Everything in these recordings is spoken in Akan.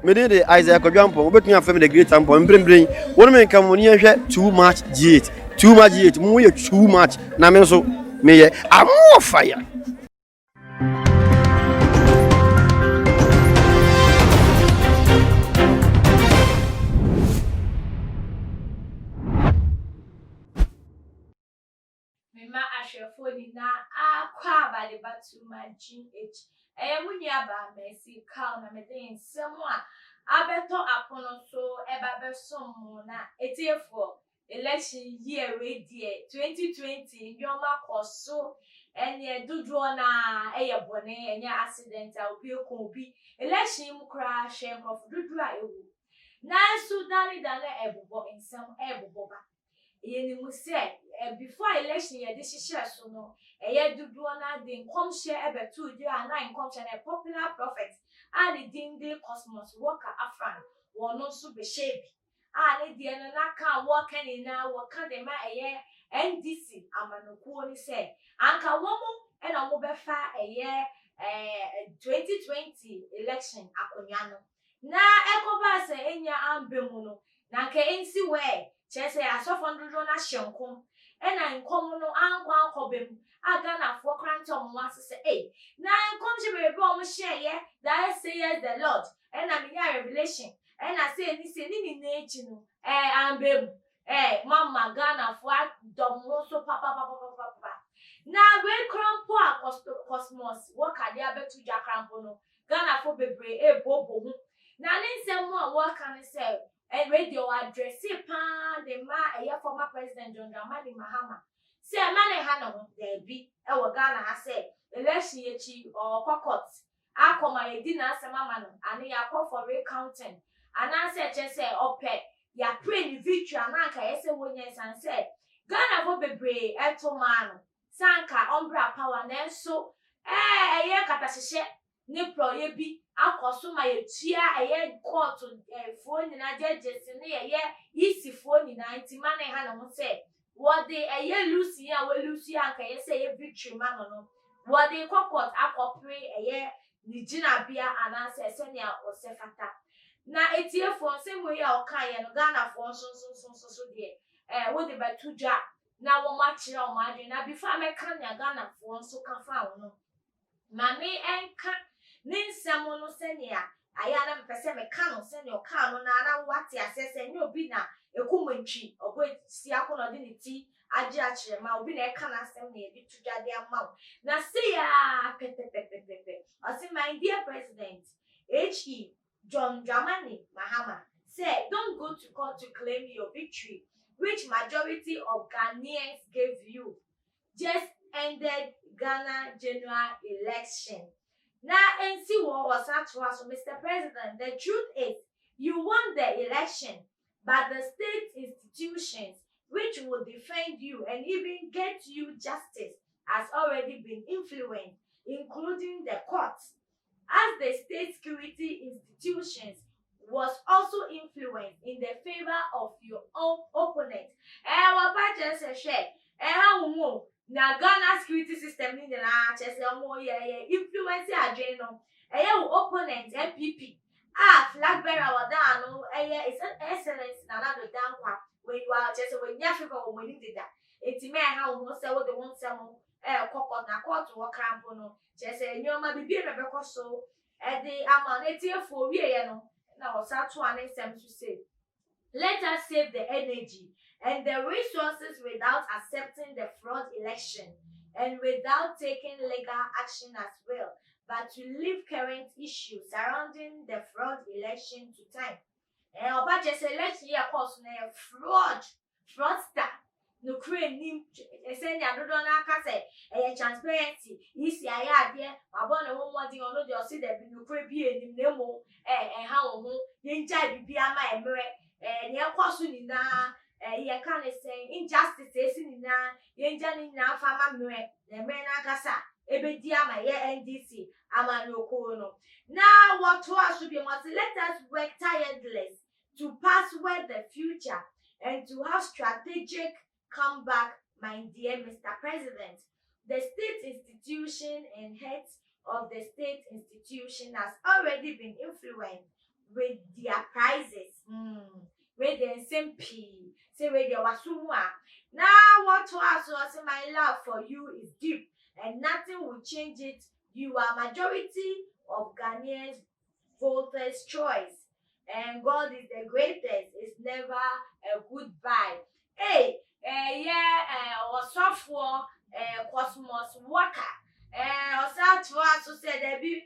Me did the Isaac Jumpo, but you have the great sample and bring one man come when you get too much G8, too much G8, more too much. Namenso, may I'm more fire. Mema ashefoni na akwa abale batu ma GH. Muni aba mesi kao na mede nsem a abeto apono so eba besom na etiefo election year we die 2020 nyoma koso ene duduo na eye bone enya accident a obi obi election mu kra hwe nkofu dudu a ewu na Sudan dane ebubo nsem ebubo ba yeni mu say before election ye de hihye so no duduo na de nkomhye ebetu di ana nkomhye na popular prophet and dinde Cosmos Walker Afran wono so be shebi ne de no na ka Walker ni na Walker de ma NDC amanokuo ni say anka womo e na mo befa 2020 election akonya no na ekoba se enya ambemu no na nke ensi we chese asofo ndodo na hyenkom ena nkom no ankwa ankobem aga na fo krantom wasese na nkom je be o mo hye that says the Lord ena me ya revelation ena say ni na echi no ambem mama Ghana fo dom so papa na we krampo a Cosmos Walker dia betu ja krampo no Ghana fo bebre bobo hu na nsem a Walker ne say radio address the ma former president John Dramani Mahama say mane ha no there be wo Ghana ha say election yechi or court akoma yedi na asema ma no ane yakọ for recounting ana say ope ya pray ni victory ananka yese wonye san say Ghana for bebre eto ma no sanka ombra power na so katahye ne pro ye bi akoso ma yetua court fo nyina judges ne isi fo nyina ntima ne ha no say what they lucy ya we lucy anka ye victory man no what they court akopre ni gina bia ananse se ne osefata na etiefo nsemo ya okan ye no Ghana fo so de wo de batuja na wo ma kire o ma adwen na before me kan ya Ghana fo so kan fa wo no mame enka ninsem no senia aya na mpese me ka no senia o ka no na wate asese nye obi na ekumantwi obo si akono de ne ti age akire ma obi na eka na asem na ebi tudwade ama na se ya pepepepepe ase my dear president HE John Dramani Mahama said don't go to court to claim your victory which majority of Ghanaians gave you just ended Ghana general election. Now, and see what was actual, so Mr. President, the truth is, you won the election, but the state institutions which will defend you and even get you justice has already been influenced, including the courts, as the state security institutions was also influenced in the favor of your own opponent. Na Ghana security system ni na chese omo influence adwen no wo opponent MPP flag bearer wada no excellence na na do dankwa when you are chese when Africa wo mani dida etime ha wo se wo de won se mo kokot na court wo krampo no chese nyoma bibie na bekoso de ama na tiefo wie no na wo sa to an sem to say let us save the energy and the resources without accepting the fraud election and without taking legal action as well, but to leave current issues surrounding the fraud election to time. Oba just election year cause na fraudster no create nim send ya do na aka say transparency isi aya ade abona wo nwadi ono de o see the no create bi enim na mo ha wo ho ye nja bibi ama emre ne kwaso ni na ye can say injustice ni na ye nja ni na fa ma mre na mre na kasa ebedi ama ye NDC ama no ko no now what was be must let us work tirelessly to password the future and to have strategic comeback, my dear Mr. President. The state institution and heads of the state institution has already been influenced with their prizes. With the SMP. Say with their wasumwa. Now what to us was my love for you is deep and nothing will change it. You are majority of Ghanaians voters' choice. And God is the greatest. It's never a goodbye. Hey, software, Cosmos Walker. To us who said there be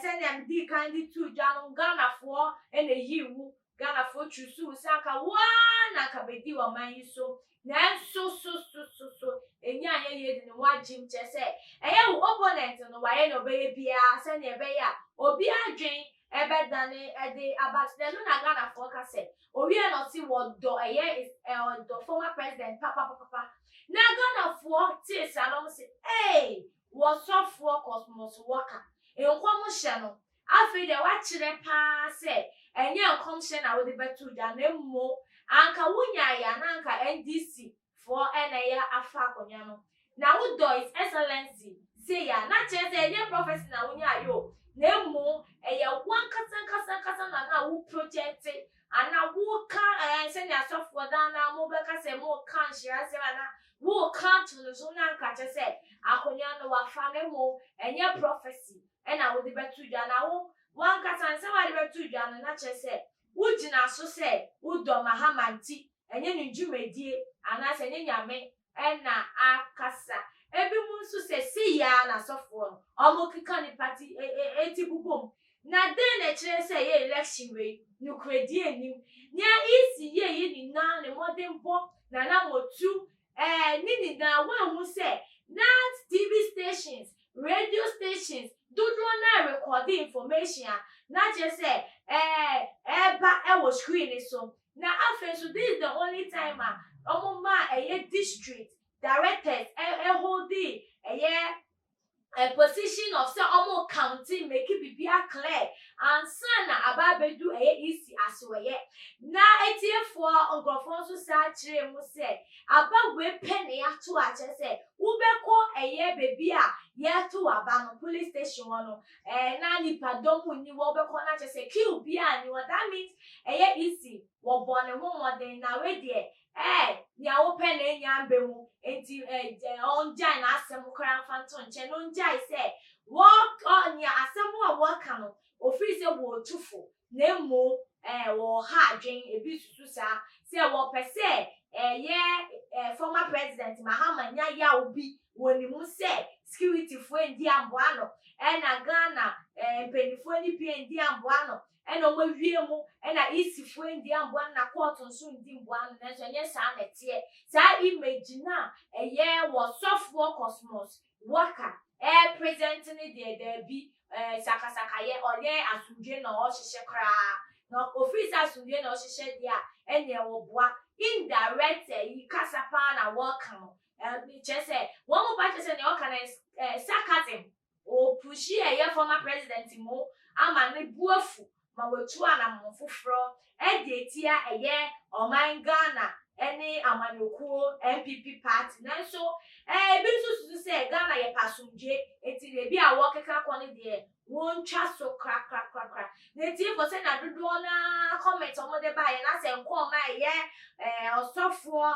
send them the candy to Jan Ghana for and a you Ghana for Chusu Saka one Akabedi or my so. Now so and in what Jim just said. Opponent on the way no baby, send your bear or be a drink. Ebe dane ede about the Luna Ghana forecast said, or we are not see what do a year is the former president, Papa. Now Ghana for tis and almost say, hey, was soft for Cosmos Walker. In one channel, I feel the watch the pa say, and young conscience I would bet to the more Anka Wunya Yananka NDC for NAYA Afakonyano. Now, what do His Excellency say ya, not just a young prophecy now, yo. Nemo, one kasa na who project it, and now who can't send your software down now, mobile say more can't share, who can't to the Sunan catcher said, Akonyano wa fanemo, and your prophecy, and I would be better to Jana. One kasa and somebody better to Jana, not just said, would you not so say, would do Mahamanti, and then you may dear, and I said, Yame, and na akasa. Every month say see ya na software. Omo kika ni party eti bubom. Na den e chere say election way. No credit enim. Nya isi ye ni na ne modern pop na motu. Nini na wan hu say that TV stations, radio stations do na record information. Na just say ba was screen so. Na afen so this is the only time omo ma district directors holding a position of say almost county make it be clear and sana ababedu easy as we na etie for onkofon so sa kire mu say aba we penny ato a che say ubeko baby a ye to aba no police station no na nipa domu ni wo beko na che say kill bi a ni that means easy wo born mo modern na we there ya open nyambe mu enti onja na asem kran fanto nche no nja say walk on ya asem a work no ofiri say wo tufo na emo wo ha adwen ebi susu sa say wo pese former president Mahama nya ya obi woni mu say security fo ndi ambo ano na Ghana penifo ni pie ndi ambo ano eno ma wie mu na isifo ndi ambo na court nso ndi mbo ano na so nye sa na tie sa image na wo software Cosmos Walker presenting the bi saka ye onye asundwe na o hihye kra na officer asundwe na o hihye dia enye wo boa indirect kasapa na Walker no chese one mo ba chese na o kana sarcasm o pushi former president mo ama ne buafu ma wetu ana mfoforo etia oman Ghana any amanokuo MPP party nanso bi so say Ghana ye pasumje eti le bi a wokeka kwone de won twa so kra na ti for say na dodo na comment omo de ba ye na say nko ma osofo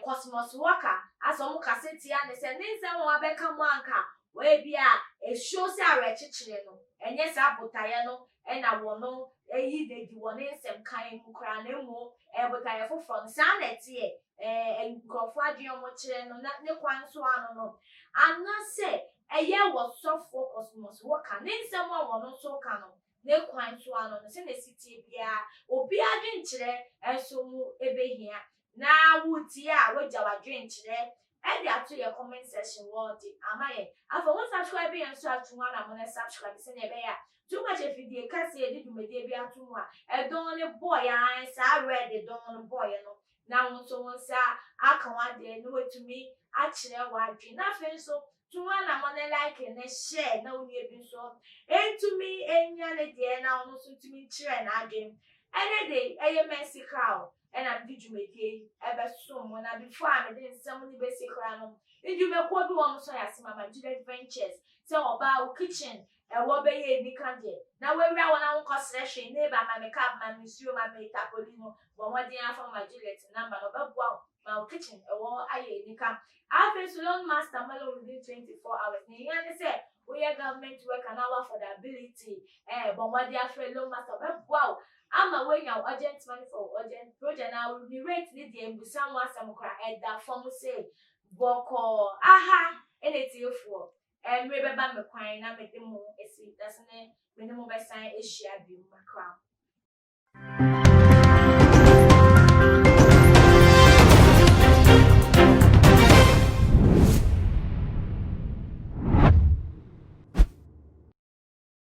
Cosmos Walker aso mo kaseti a ne say ninsa mo abeka mo anka we bi a show say are chichire no enye sa botaye no na wono de di woni nsem kan mu kra na mu botaye fofo nsa na tie nkofo adwen mo kire no na ne kwan so ano no ana say wo sofo Cosmos Walker ne nsem a wono so ka no ne kwan so ano no se na sitie bia obi adwen kire enso mu ebehia na wuti a wagya wadwen kire ato your comment section word amaye afọ won subscribe yan so atuma na mo na subscribe se ne be ya too much if the case e di dwumade bi atuma don ne boy an sa ready don boy no na won so won sa aka wa de no wetumi a kire wadwe na fe so tuma na mo na like ne share na won e bi so entumi enya ne de na won so tumi kire na adwen Day, Mercy Crow, and I'm Dijumeke, ever soon when I be farmed in some basic crown. Did you make what you want to say, Mamma Juliet Ventures? So about kitchen, and what be a candy. Now, when we are on our concession, neighbor, my makeup, my monsieur, my makeup, Polino, but what the for my Juliet number of wow, my kitchen, a war I income. I've been so long, Master Mellow within 24 hours. Nian said, we are government work an hour for the ability, but what they are for long, Master wow. I'm away now, urgent money for urgent project. Now, we rate the day with someone some cry at that form say, Boko, aha, and it's you for. And remember, me crying, I make the moon, a seat, doesn't it? Minimum by sign is share be my crown.